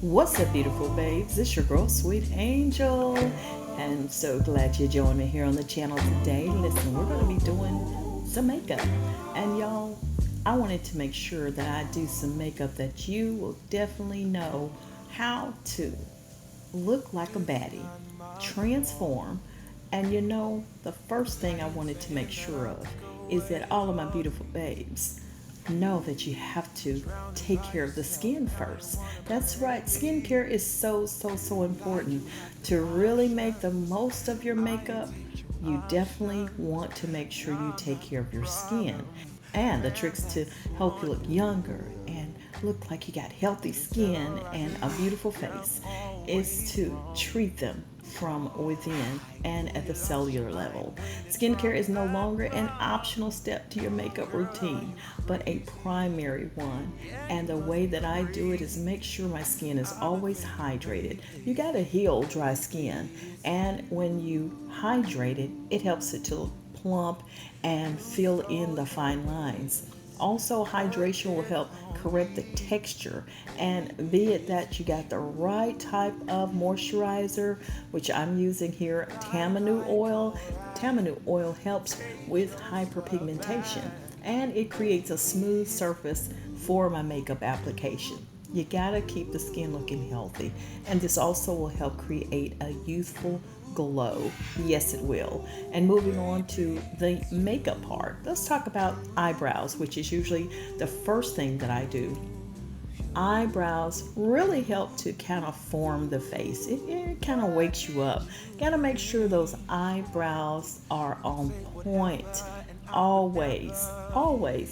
What's up, beautiful babes? It's your girl, Sweet Angel, and so glad you joined me here on the channel today. Listen, we're going to be doing some makeup, and y'all, I wanted to make sure that I do some makeup that you will definitely know how to look like a baddie, transform, and the first thing I wanted to make sure of is that all of my beautiful babes know that you have to take care of the skin first. That's right, skincare is so important. To really make the most of your makeup, you definitely want to make sure you take care of your skin. And the tricks to help you look younger and look like you got healthy skin and a beautiful face is to treat them from within and at the cellular level. Skincare is no longer an optional step to your makeup routine, but a primary one. And the way that I do it is make sure my skin is always hydrated. You gotta heal dry skin, and when you hydrate it, it helps it to look plump and fill in the fine lines. Also, hydration will help correct the texture, and be it that you got the right type of moisturizer, which I'm using here, tamanu oil. Tamanu oil helps with hyperpigmentation, and it creates a smooth surface for my makeup application. You gotta keep the skin looking healthy, and this also will help create a youthful glow. Yes, it will. And moving on to the makeup part, let's talk about eyebrows, which is usually the first thing that I do. Eyebrows really help to kind of form the face. It kind of wakes you up. Gotta make sure those eyebrows are on point. Always.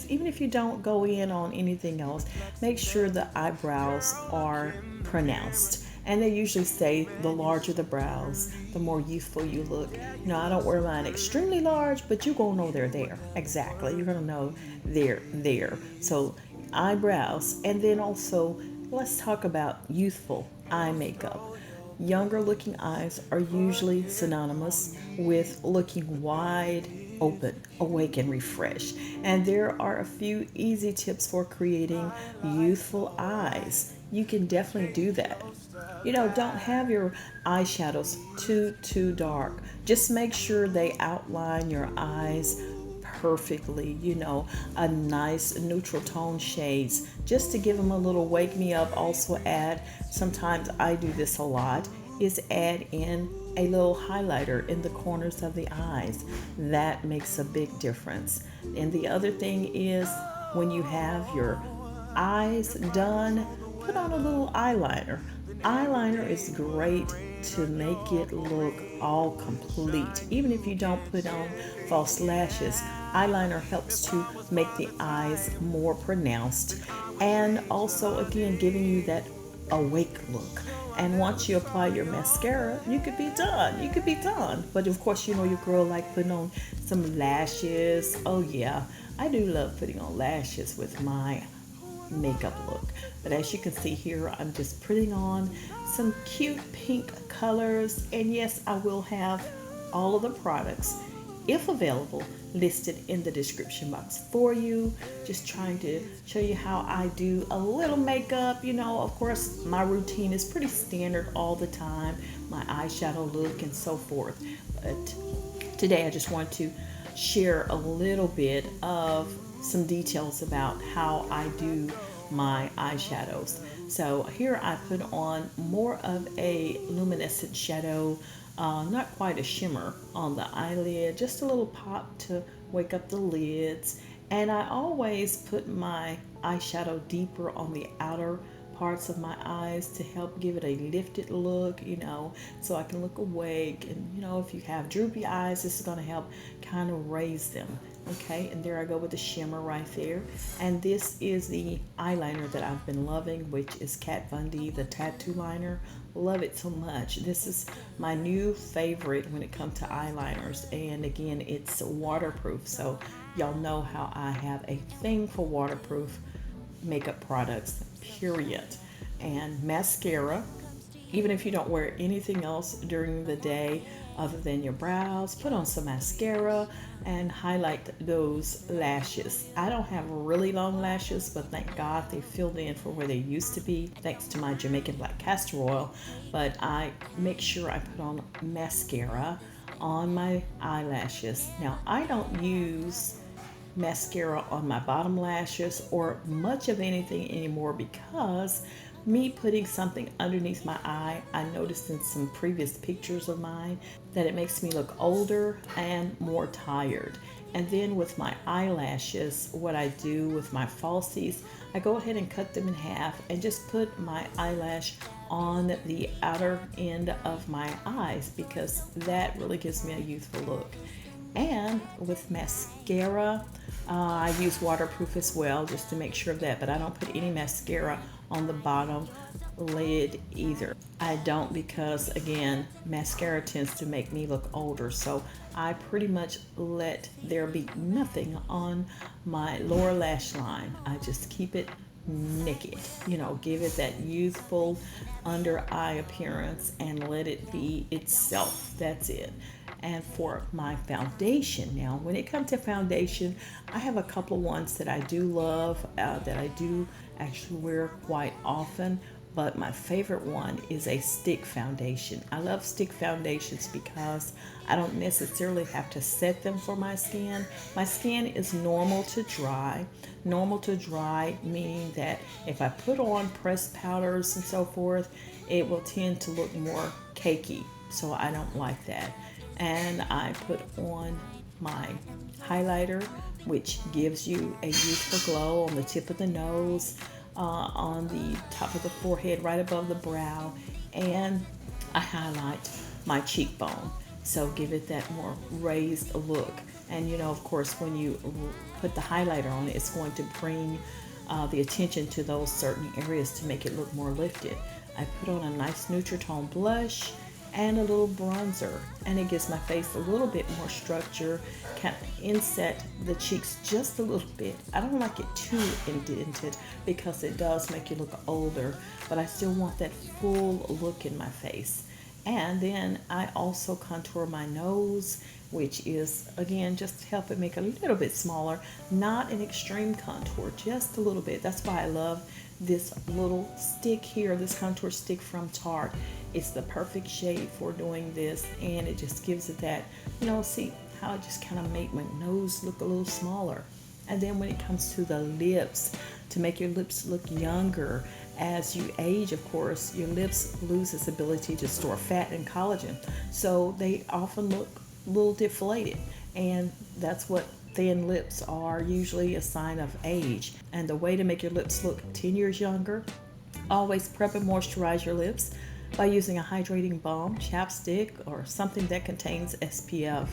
Even if you don't go in on anything else, make sure the eyebrows are pronounced. And they usually say the larger the brows, the more youthful you look. I don't wear mine extremely large, but you're gonna know they're there. Exactly. You're gonna know they're there. So eyebrows, and then also let's talk about youthful eye makeup. Younger looking eyes are usually synonymous with looking wide open, awake, and refreshed. And there are a few easy tips for creating youthful eyes. You can definitely do that. Don't have your eyeshadows too dark. Just make sure they outline your eyes perfectly. A nice neutral tone shades just to give them a little wake me up. Also add, sometimes I do this a lot, is add in a little highlighter in the corners of the eyes. That makes a big difference. And the other thing is, when you have your eyes done, put on a little eyeliner. Eyeliner is great to make it look all complete. Even if you don't put on false lashes, eyeliner helps to make the eyes more pronounced, and also again giving you that awake look. And once you apply your mascara, you could be done. But of course, your girl like putting on some lashes. Oh yeah, I do love putting on lashes with my makeup look. But as you can see here, I'm just putting on some cute pink colors. And yes, I will have all of the products, if available, listed in the description box for you. Just trying to show you how I do a little makeup. Of course, my routine is pretty standard all the time, my eyeshadow look and so forth. But today I just want to share a little bit of some details about how I do my eyeshadows. So here I put on more of a luminescent shadow, not quite a shimmer on the eyelid, just a little pop to wake up the lids. And I always put my eyeshadow deeper on the outer parts of my eyes to help give it a lifted look, so I can look awake. And if you have droopy eyes, this is going to help kind of raise them. Okay, and there I go with the shimmer right there. And this is the eyeliner that I've been loving, which is Kat Von D, the tattoo liner. Love it so much. This is my new favorite when it comes to eyeliners. And again, it's waterproof. So y'all know how I have a thing for waterproof makeup products, period. And mascara. Even if you don't wear anything else during the day, other than your brows. Put on some mascara and highlight those lashes. I don't have really long lashes, but thank God they filled in for where they used to be thanks to my Jamaican black castor oil. But I make sure I put on mascara on my eyelashes. Now, I don't use mascara on my bottom lashes or much of anything anymore because me putting something underneath my eye, I noticed in some previous pictures of mine that it makes me look older and more tired. And then with my eyelashes, what I do with my falsies, I go ahead and cut them in half and just put my eyelash on the outer end of my eyes because that really gives me a youthful look. And with mascara, I use waterproof as well just to make sure of that, but I don't put any mascara on the bottom lid either. I don't because, again, mascara tends to make me look older, so I pretty much let there be nothing on my lower lash line. I just keep it naked, give it that youthful under eye appearance and let it be itself. That's it. And for my foundation, now when it comes to foundation, I have a couple of ones that I do love, that I do actually wear quite often. But my favorite one is a stick foundation. I love stick foundations because I don't necessarily have to set them for my skin. My skin is normal to dry. Normal to dry meaning that if I put on pressed powders and so forth, it will tend to look more cakey. So I don't like that. And I put on my highlighter, which gives you a youthful glow on the tip of the nose, on the top of the forehead, right above the brow, and I highlight my cheekbone. So give it that more raised look. And of course, when you put the highlighter on it, it's going to bring the attention to those certain areas to make it look more lifted. I put on a nice neutral tone blush and a little bronzer, and it gives my face a little bit more structure, kind of inset the cheeks just a little bit. I don't like it too indented because it does make you look older, but I still want that full look in my face. And then I also contour my nose, which is, again, just to help it make it a little bit smaller, not an extreme contour, just a little bit. That's why I love this little stick here, this contour stick from Tarte. It's the perfect shade for doing this, and it just gives it that, see how it just kind of make my nose look a little smaller. And then when it comes to the lips, to make your lips look younger, as you age, of course, your lips lose its ability to store fat and collagen. So they often look a little deflated, and that's what thin lips are usually a sign of age. And the way to make your lips look 10 years younger, always prep and moisturize your lips by using a hydrating balm, chapstick, or something that contains SPF.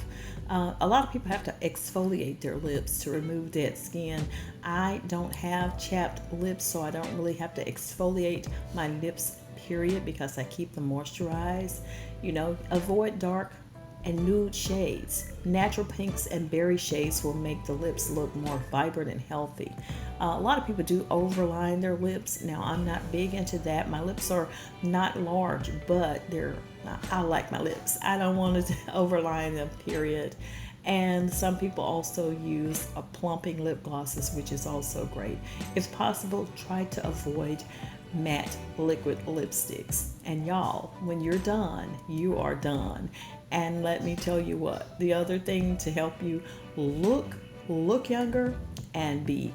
A lot of people have to exfoliate their lips to remove dead skin. I don't have chapped lips, so I don't really have to exfoliate my lips, period, because I keep them moisturized. Avoid dark and nude shades. Natural pinks and berry shades will make the lips look more vibrant and healthy. A lot of people do overline their lips. Now, I'm not big into that. My lips are not large, but I like my lips. I don't want to overline them, period. And some people also use plumping lip glosses, which is also great. If possible, try to avoid matte liquid lipsticks. And y'all, when you're done, you are done. And let me tell you what, the other thing to help you look younger and be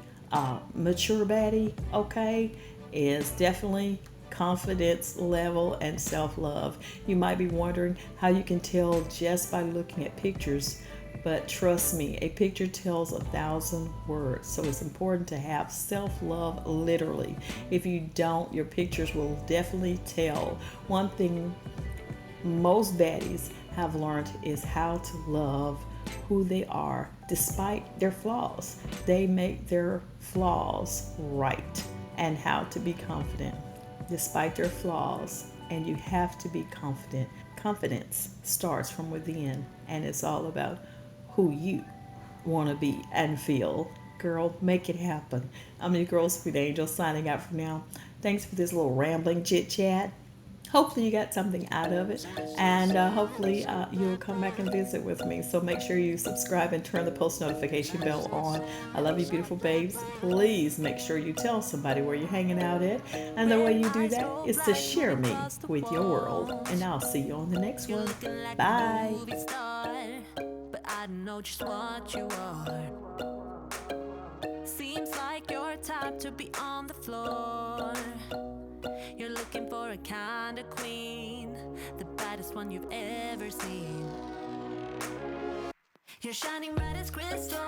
mature baddie, okay, is definitely confidence level and self-love. You might be wondering how you can tell just by looking at pictures, but trust me, a picture tells 1,000 words. So it's important to have self-love, literally. If you don't, your pictures will definitely tell. One thing most baddies have learned is how to love who they are despite their flaws. They make their flaws right, and how to be confident despite their flaws. And you have to be confident. Confidence starts from within, and it's all about who you want to be and feel. Girl, make it happen. I'm your girl, Sweet Angel, signing out for now. Thanks for this little rambling chit chat. hopefully you got something out of it, and hopefully you'll come back and visit with me. So make sure you subscribe and turn the post notification bell on. I love you, beautiful babes. Please make sure you tell somebody where you're hanging out at, and the way you do that is to share me with your world. And I'll see you on the next one. Bye. But I know just what you are. Seems like your type to be on the floor. You're looking for a kind of queen, the baddest one you've ever seen. You're shining bright as crystal.